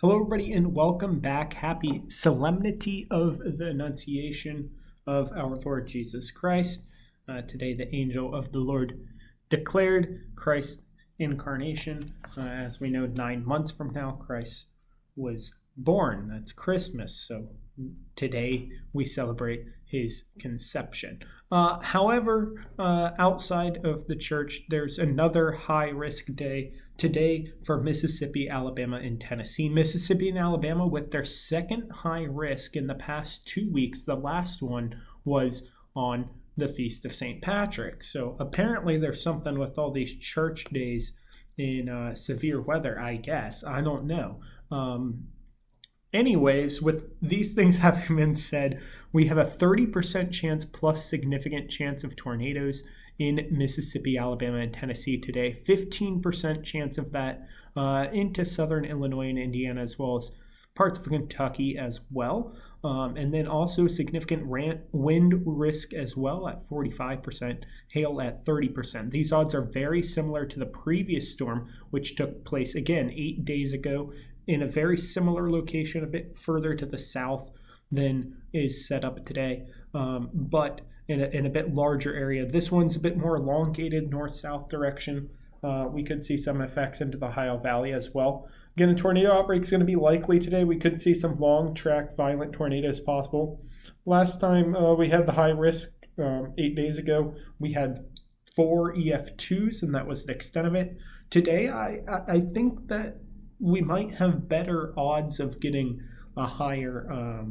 Hello, everybody, and welcome back. Happy solemnity of the Annunciation of our Lord Jesus Christ. Today, the angel of the Lord declared Christ's incarnation. As we know, 9 months from now, Christ was born. That's Christmas. So today we celebrate his conception. However, outside of the church, there's another high-risk day today for Mississippi, Alabama, and Tennessee. Mississippi and Alabama with their second high risk in the past 2 weeks. The last one was on the Feast of St. Patrick. So apparently there's something with all these church days in severe weather, I guess. I don't know. Anyways, with these things having been said, we have a 30% chance plus significant chance of tornadoes in Mississippi, Alabama, and Tennessee today. 15% chance of that into southern Illinois and Indiana, as well as parts of Kentucky as well. And then also significant wind risk as well at 45%, hail at 30%. These odds are very similar to the previous storm, which took place, again, 8 days ago in a very similar location, a bit further to the south than is set up today, but in a bit larger area. This one's a bit more elongated north-south direction. We could see some effects into the Ohio Valley as well. Again, a tornado outbreak is going to be likely today. We could see some long-track violent tornadoes possible. Last time we had the high risk 8 days ago, we had 4 EF2s, and that was the extent of it. Today, I think that we might have better odds of getting a higher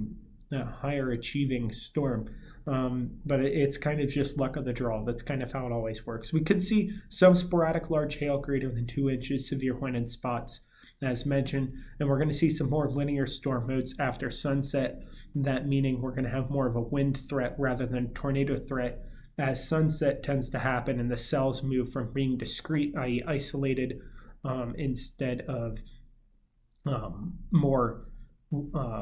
achieving storm. But it's kind of just luck of the draw. That's kind of how it always works. We could see some sporadic large hail greater than 2 inches, severe wind in spots, as mentioned, and we're going to see some more linear storm modes after sunset. That meaning we're going to have more of a wind threat rather than tornado threat, as sunset tends to happen and the cells move from being discrete, i.e. isolated, instead of more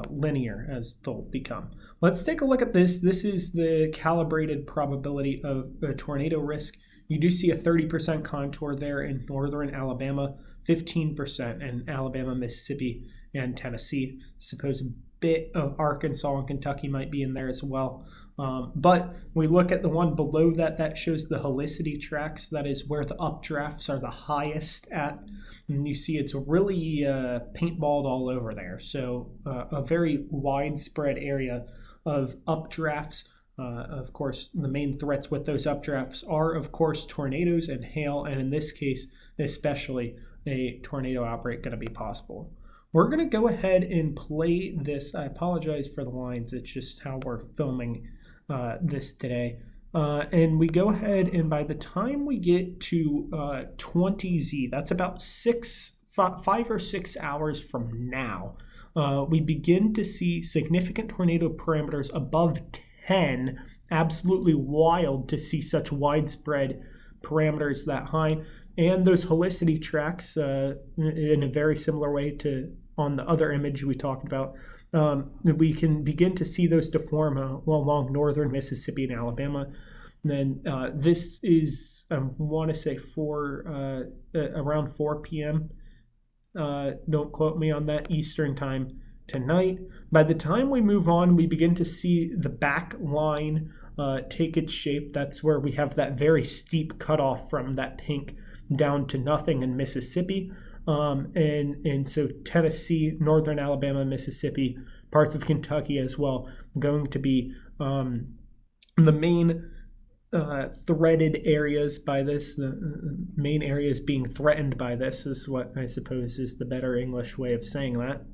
linear as they'll become. Let's take a look at this. This is the calibrated probability of a tornado risk. You do see a 30% contour there in northern Alabama, 15% in Alabama, Mississippi, and Tennessee. Suppose a bit of Arkansas and Kentucky might be in there as well. But we look at the one below that shows the helicity tracks. That is where the updrafts are the highest at. And you see it's really paintballed all over there. So a very widespread area of updrafts. Of course, the main threats with those updrafts are, of course, tornadoes and hail. And in this case, especially a tornado outbreak going to be possible. We're going to go ahead and play this. I apologize for the lines. It's just how we're filming this today. And we go ahead, and by the time we get to 20Z, that's about 5 or 6 hours from now, we begin to see significant tornado parameters above 10. Absolutely wild to see such widespread parameters that high. And those helicity tracks, in a very similar way to on the other image we talked about, we can begin to see those deform along northern Mississippi and Alabama. Then this is, I want to say, around 4 p.m. Don't quote me on that, Eastern time tonight. By the time we move on, we begin to see the back line take its shape. That's where we have that very steep cutoff from that pink down to nothing in Mississippi. And so Tennessee, northern Alabama, Mississippi, parts of Kentucky as well, going to be the main threaded areas by this. The main areas being threatened by this is what I suppose is the better English way of saying that.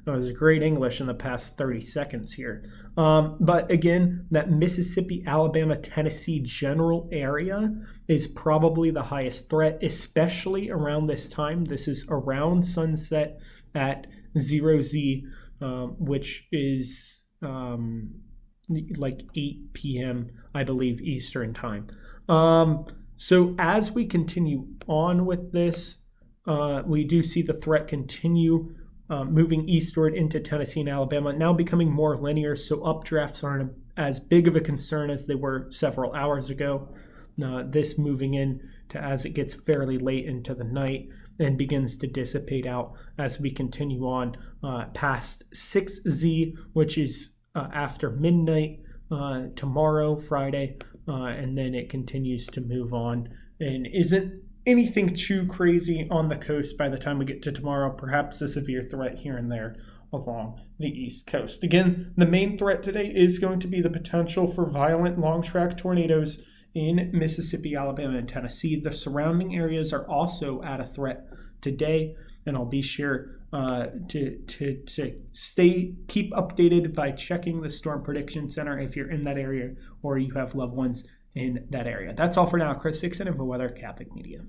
It was great English in the past 30 seconds here. But again, that Mississippi, Alabama, Tennessee general area is probably the highest threat, especially around this time. This is around sunset at 0Z, which is like 8 p.m., I believe, Eastern time. So as we continue on with this, we do see the threat continue moving eastward into Tennessee and Alabama, now becoming more linear, so updrafts aren't as big of a concern as they were several hours ago. This moving in to as it gets fairly late into the night and begins to dissipate out as we continue on past 6Z, which is after midnight tomorrow, Friday, and then it continues to move on and isn't anything too crazy on the coast by the time we get to tomorrow. Perhaps a severe threat here and there along the East Coast. Again, the main threat today is going to be the potential for violent long-track tornadoes in Mississippi, Alabama, and Tennessee. The surrounding areas are also at a threat today, and I'll be sure to keep updated by checking the Storm Prediction Center if you're in that area or you have loved ones in that area. That's all for now. Chris Dixon, InfoWeather Catholic Media.